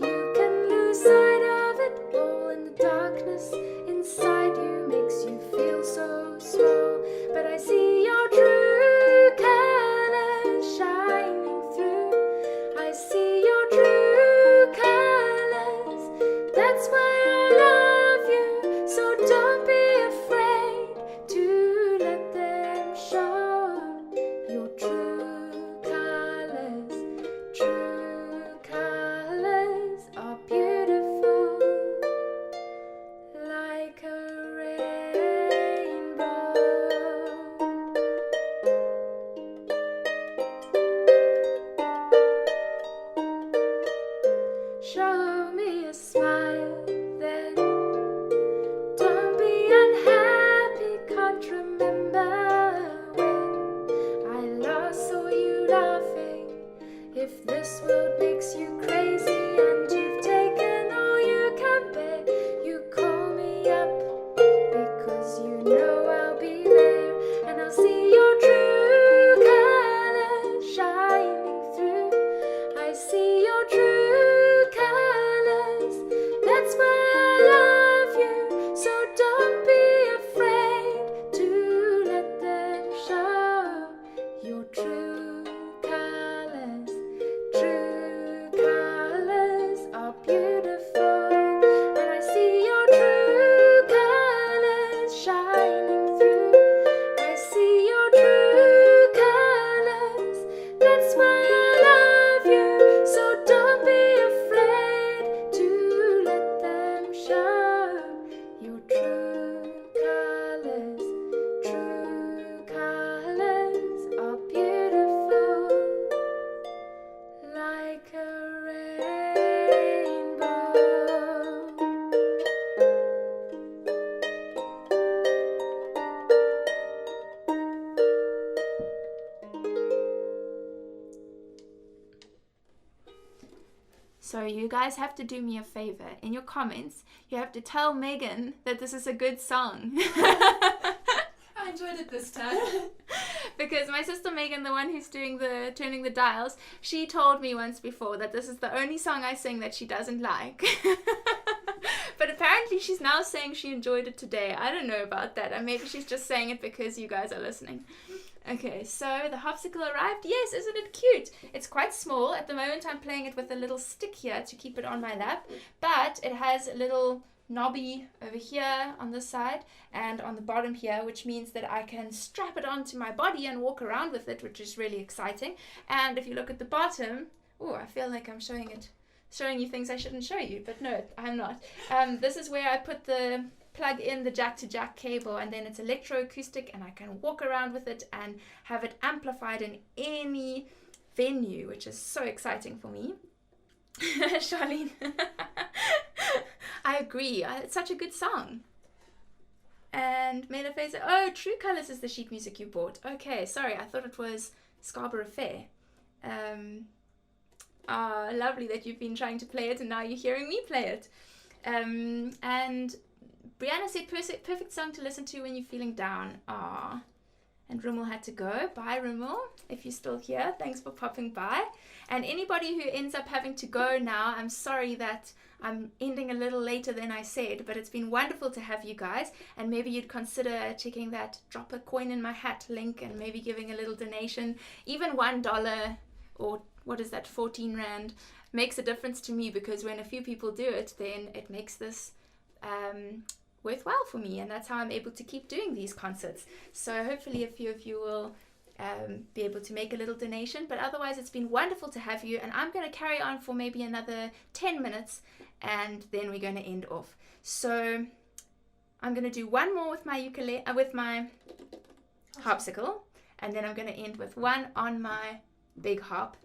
You can lose sight of it all, and the darkness inside you makes you feel so small. But I see your true colors shining through. I see your true colors. That's why I love you. So don't be afraid to let them show your true colors. True colors are beautiful, like a rainbow. Show me a smile then. Don't be unhappy, can't remember when I last saw you laughing. If this world makes you crazy and you've taken all you can bear, you call me up because you know I'll be there, and I'll see your true colors shining through. I see your true colors. That's why I love you. So don't be afraid to let them show your true colors. True colors are beautiful, and I see your true colors shining through. I see your true colors. That's why I love you. So don't be afraid to let them show your true colors. True colors are beautiful, like a rainbow. So you guys have to do me a favor. In your comments, you have to tell Megan that this is a good song. I enjoyed it this time. Because my sister Megan, the one who's doing the turning the dials, she told me once before that this is the only song I sing that she doesn't like. But apparently she's now saying she enjoyed it today. I don't know about that. And maybe she's just saying it because you guys are listening. Okay, so the Hopsicle arrived. Yes, isn't it cute? It's quite small. At the moment I'm playing it with a little stick here to keep it on my lap. But it has a little knobby over here on this side and on the bottom here, which means that I can strap it onto my body and walk around with it, which is really exciting. And if you look at the bottom, oh, I feel like I'm showing you things I shouldn't show you, but no, I'm not. This is where I put the plug in the jack to jack cable, and then it's electroacoustic, and I can walk around with it and have it amplified in any venue, which is so exciting for me. Charlene. I agree. It's such a good song. And Mela Fazer, oh, True Colors is the sheet music you bought. Okay, sorry, I thought it was Scarborough Fair. Lovely that you've been trying to play it and now you're hearing me play it. And Brianna said perfect song to listen to when you're feeling down. And Rimmel had to go. Bye, Rimmel. If you're still here, thanks for popping by. And anybody who ends up having to go now, I'm sorry that I'm ending a little later than I said, but it's been wonderful to have you guys. And maybe you'd consider checking that drop a coin in my hat link and maybe giving a little donation. Even $1 or what is that, 14 Rand makes a difference to me, because when a few people do it, then it makes this worthwhile for me, and that's how I'm able to keep doing these concerts. So hopefully a few of you will be able to make a little donation, but otherwise it's been wonderful to have you, and I'm going to carry on for maybe another 10 minutes and then we're going to end off. So I'm going to do one more with my ukulele, with my harpsicle, and then I'm going to end with one on my big harp,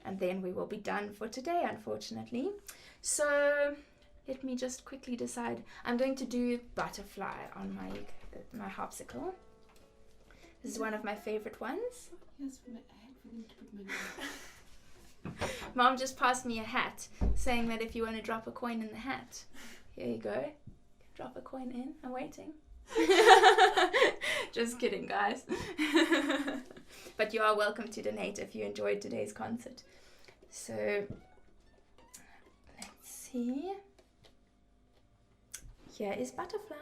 and then we will be done for today, unfortunately. So let me just quickly decide. I'm going to do Butterfly on my harpsicle. This is one of my favorite ones. Yes, I had forgotten to put my Mom just passed me a hat saying that if you want to drop a coin in the hat, here you go. Drop a coin in. I'm waiting. Just kidding, guys. But you are welcome to donate if you enjoyed today's concert. So let's see. Here is Butterfly.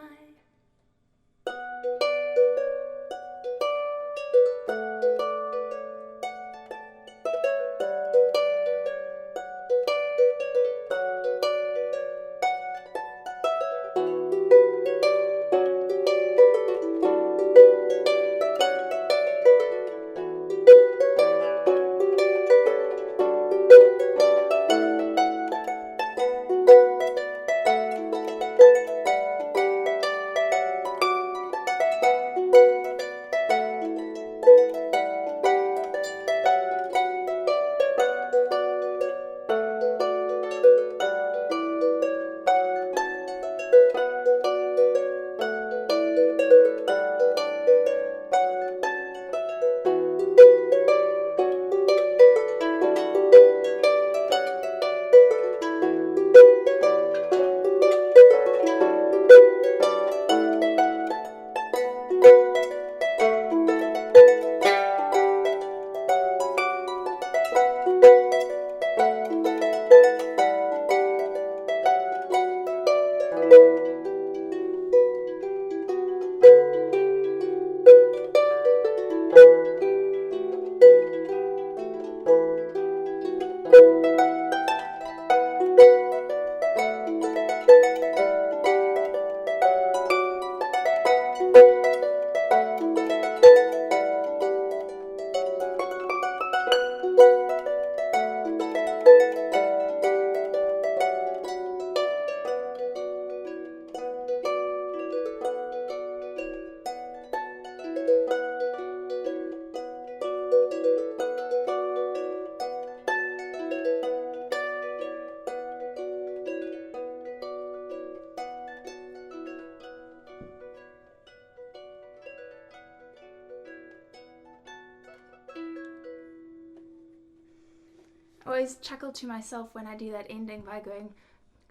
I always chuckle to myself when I do that ending by going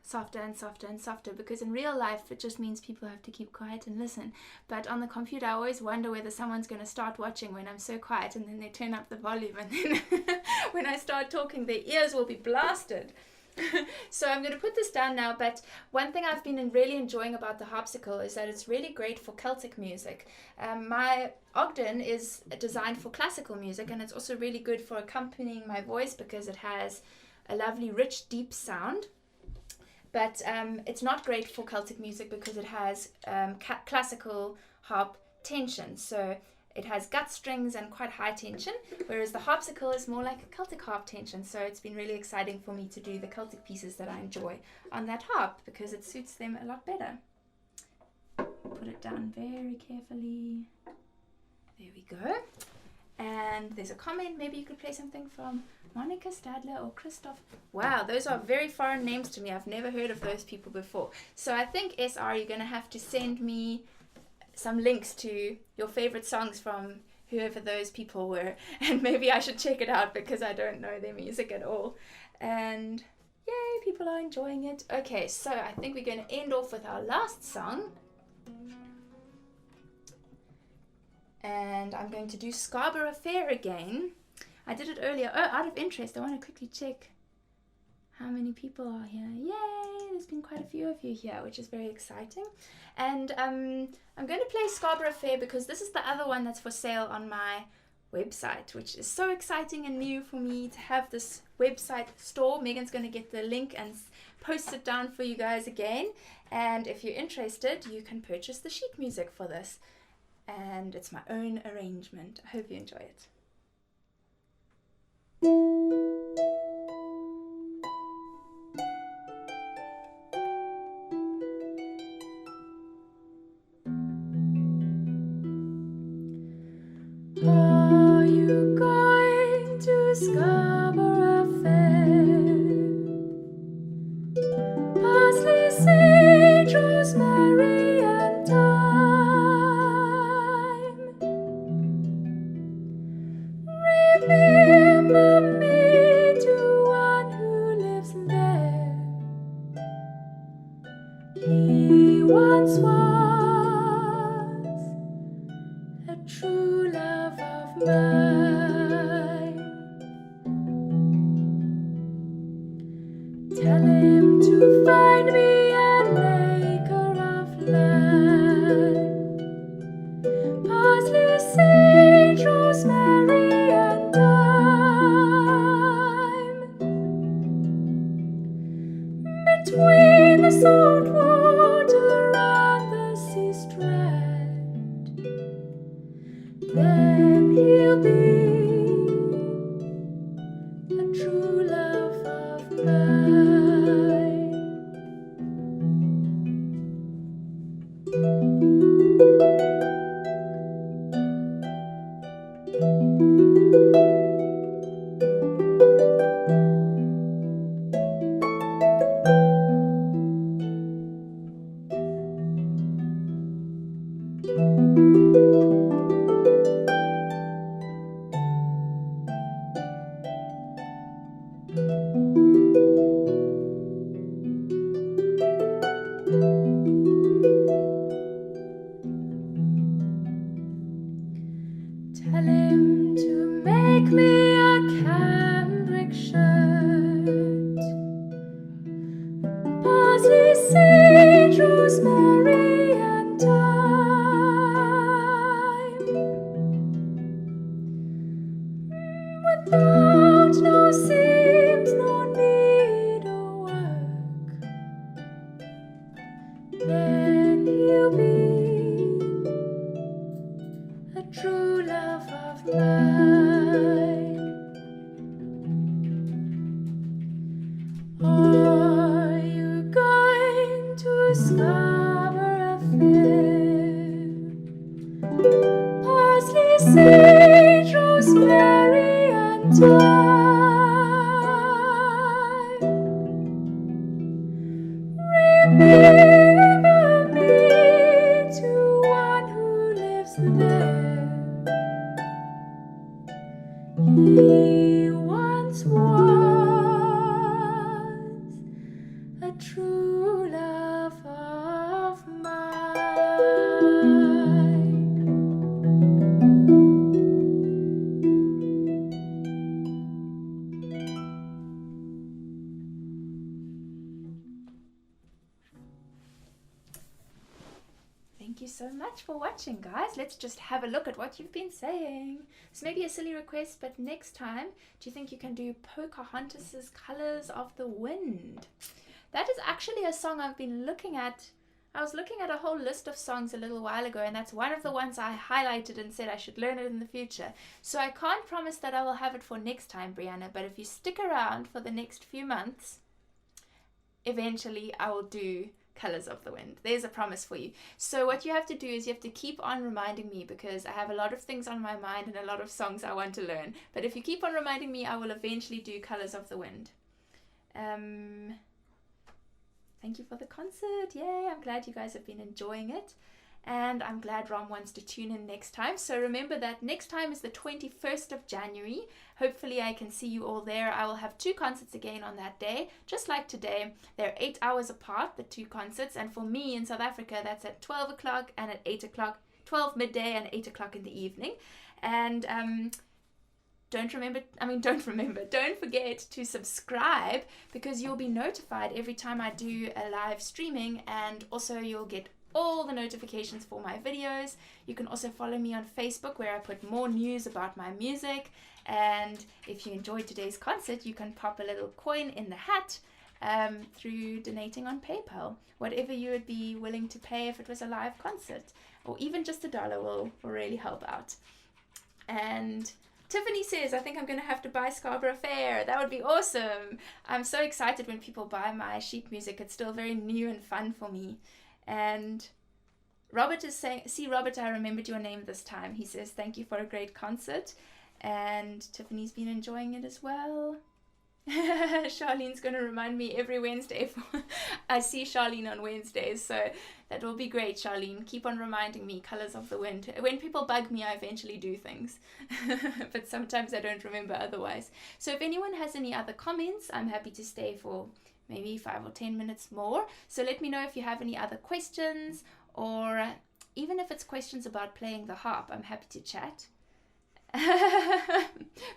softer and softer and softer, because in real life it just means people have to keep quiet and listen. But on the computer I always wonder whether someone's going to start watching when I'm so quiet, and then they turn up the volume, and then when I start talking their ears will be blasted. So I'm going to put this down now, but one thing I've been really enjoying about the harpsicle is that it's really great for Celtic music. My Ogden is designed for classical music, and it's also really good for accompanying my voice because it has a lovely, rich, deep sound. But it's not great for Celtic music because it has classical harp tension. So it has gut strings and quite high tension, whereas the harpsicle is more like a Celtic harp tension. So it's been really exciting for me to do the Celtic pieces that I enjoy on that harp because it suits them a lot better. Put it down very carefully. There we go. And there's a comment. Maybe you could play something from Monica Stadler or Christoph. Wow, those are very foreign names to me. I've never heard of those people before. So I think, SR, you're going to have to send me some links to your favorite songs from whoever those people were. And maybe I should check it out because I don't know their music at all. And yay, people are enjoying it. Okay, so I think we're going to end off with our last song. And I'm going to do Scarborough Fair again. I did it earlier. Oh, out of interest, I want to quickly check how many people are here. Yay, there's been quite a few of you here, which is very exciting. And I'm going to play Scarborough Fair because this is the other one that's for sale on my website, which is so exciting and new for me to have this website store. Megan's going to get the link and post it down for you guys again. And if you're interested, you can purchase the sheet music for this. And it's my own arrangement. I hope you enjoy it. Are you going to Scarborough Fair? Parsley, sage, rosemary, and thyme. Remember me to one who lives there. He once was a true love of mine. Tell him to find me an acre of land. Parsley, sage, rosemary, and thyme. Between the salt water and the sea strand, then he'll be a true love of mine. Tell him to make me a cambric shirt. Parsley, sage, rosemary, and thyme. Without no seams, no needlework, then he'll be a true love of mine. Are you going to Scarborough Fair? Parsley, sage, rosemary, and thyme. Remember me to one who lives there. He once was a true love of mine. Thank you so much for watching, guys. Let's just have a look at what you've been saying. It's maybe a silly request, but next time, do you think you can do Pocahontas's Colors of the Wind? That is actually a song I've been looking at. I was looking at a whole list of songs a little while ago, and that's one of the ones I highlighted and said I should learn it in the future. So I can't promise that I will have it for next time, Brianna, but if you stick around for the next few months, eventually I will do Colours of the Wind. There's a promise for you. So what you have to do is you have to keep on reminding me, because I have a lot of things on my mind and a lot of songs I want to learn. But if you keep on reminding me, I will eventually do Colours of the Wind. Thank you for the concert. Yay, I'm glad you guys have been enjoying it. And I'm glad Rom wants to tune in next time. So remember that next time is the 21st of January. Hopefully I can see you all there. I will have 2 concerts again on that day, just like today. They're 8 hours apart, the 2 concerts. And for me in South Africa, that's at 12 o'clock and at 8 o'clock, 12 midday and 8 o'clock in the evening. And don't forget to subscribe, because you'll be notified every time I do a live streaming, and also you'll get all the notifications for my videos. You can also follow me on Facebook, where I put more news about my music. And if you enjoyed today's concert, you can pop a little coin in the hat through donating on PayPal. Whatever you would be willing to pay if it was a live concert, or even just $1 will really help out. And Tiffany says, I think I'm going to have to buy Scarborough Fair. That would be awesome. I'm so excited when people buy my sheet music. It's still very new and fun for me. And Robert is saying, see, Robert, I remembered your name this time. He says, thank you for a great concert. And Tiffany's been enjoying it as well. Charlene's going to remind me every Wednesday. I see Charlene on Wednesdays, so that will be great, Charlene. Keep on reminding me, Colours of the Wind. When people bug me, I eventually do things. But sometimes I don't remember otherwise. So if anyone has any other comments, I'm happy to stay for maybe 5 or 10 minutes more. So let me know if you have any other questions, or even if it's questions about playing the harp, I'm happy to chat.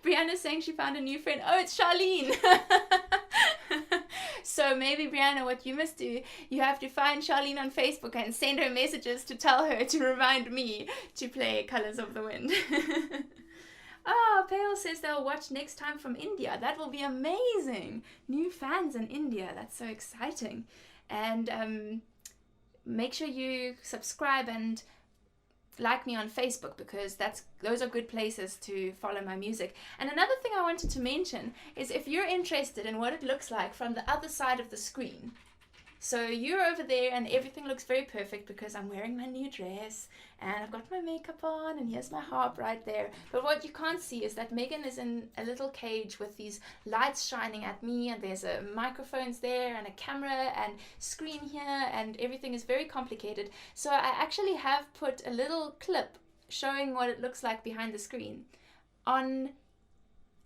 Brianna's saying she found a new friend. Oh, it's Charlene. So maybe, Brianna, what you must do, you have to find Charlene on Facebook and send her messages to tell her to remind me to play Colours of the Wind. Oh, Pale says they'll watch next time from India. That will be amazing. New fans in India. That's so exciting. And make sure you subscribe and like me on Facebook, because those are good places to follow my music. And another thing I wanted to mention is, if you're interested in what it looks like from the other side of the screen, so you're over there and everything looks very perfect because I'm wearing my new dress and I've got my makeup on and here's my harp right there. But what you can't see is that Megan is in a little cage with these lights shining at me, and there's microphones there and a camera and screen here, and everything is very complicated. So I actually have put a little clip showing what it looks like behind the screen on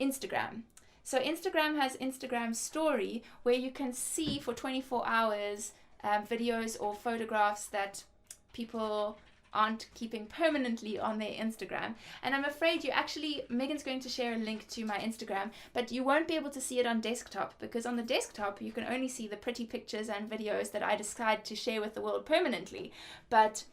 Instagram. So Instagram has Instagram Story, where you can see for 24 hours videos or photographs that people aren't keeping permanently on their Instagram. And I'm afraid Megan's going to share a link to my Instagram, but you won't be able to see it on desktop, because on the desktop you can only see the pretty pictures and videos that I decide to share with the world permanently. But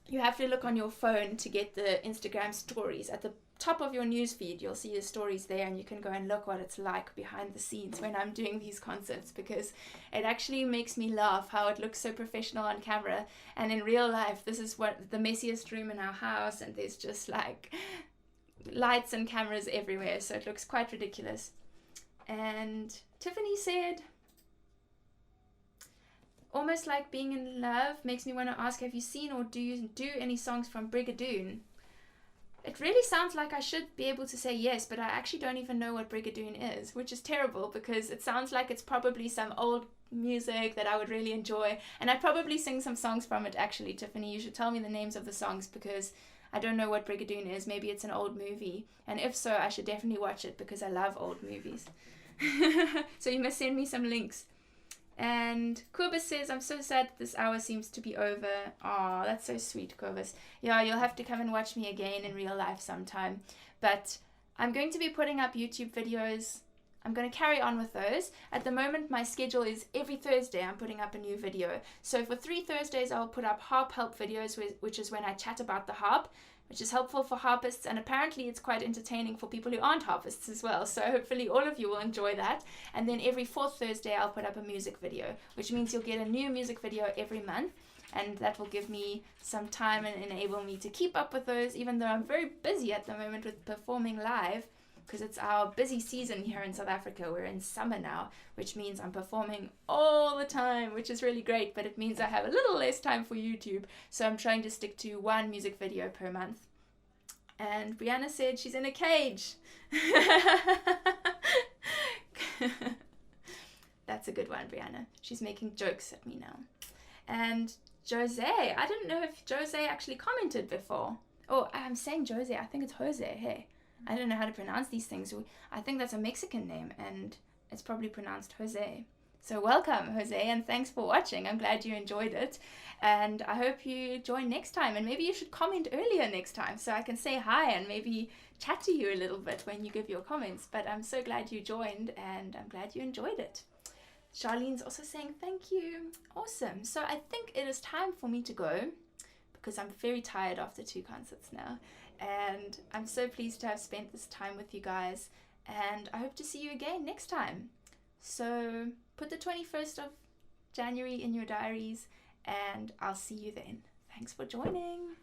you have to look on your phone to get the Instagram Stories. At the top of your news feed, you'll see the stories there, and you can go and look what it's like behind the scenes when I'm doing these concerts, because it actually makes me laugh how it looks so professional on camera, and in real life this is what the messiest room in our house, and there's just like lights and cameras everywhere, so it looks quite ridiculous. And Tiffany said, almost like being in love makes me want to ask, have you seen or do you do any songs from Brigadoon? It really sounds like I should be able to say yes, but I actually don't even know what Brigadoon is, which is terrible, because it sounds like it's probably some old music that I would really enjoy, and I'd probably sing some songs from it. Actually, Tiffany, you should tell me the names of the songs, because I don't know what Brigadoon is. Maybe it's an old movie, and if so, I should definitely watch it, because I love old movies. So you must send me some links. And Kobus says, I'm so sad this hour seems to be over. Aw, that's so sweet, Kobus. Yeah, you'll have to come and watch me again in real life sometime. But I'm going to be putting up YouTube videos. I'm going to carry on with those. At the moment, my schedule is every Thursday I'm putting up a new video. So for 3 Thursdays, I'll put up harp help videos, which is when I chat about the harp, which is helpful for harpists, and apparently it's quite entertaining for people who aren't harpists as well. So hopefully all of you will enjoy that. And then every 4th Thursday I'll put up a music video, which means you'll get a new music video every month, and that will give me some time and enable me to keep up with those, even though I'm very busy at the moment with performing live. because it's our busy season here in South Africa. We're in summer now, which means I'm performing all the time, which is really great, but it means I have a little less time for YouTube. So I'm trying to stick to one music video per month. And Brianna said she's in a cage. That's a good one, Brianna. She's making jokes at me now. And Jose, I didn't know if Jose actually commented before. Oh, I'm saying Jose. I think it's Jose. Hey, I don't know how to pronounce these things. I think that's a Mexican name, and it's probably pronounced Jose. So welcome, Jose, and thanks for watching. I'm glad you enjoyed it, and I hope you join next time. And maybe you should comment earlier next time so I can say hi and maybe chat to you a little bit when you give your comments. But I'm so glad you joined, and I'm glad you enjoyed it. Charlene's also saying thank you. Awesome. So I think it is time for me to go because I'm very tired after 2 concerts now. And I'm so pleased to have spent this time with you guys. And I hope to see you again next time. So put the 21st of January in your diaries and I'll see you then. Thanks for joining.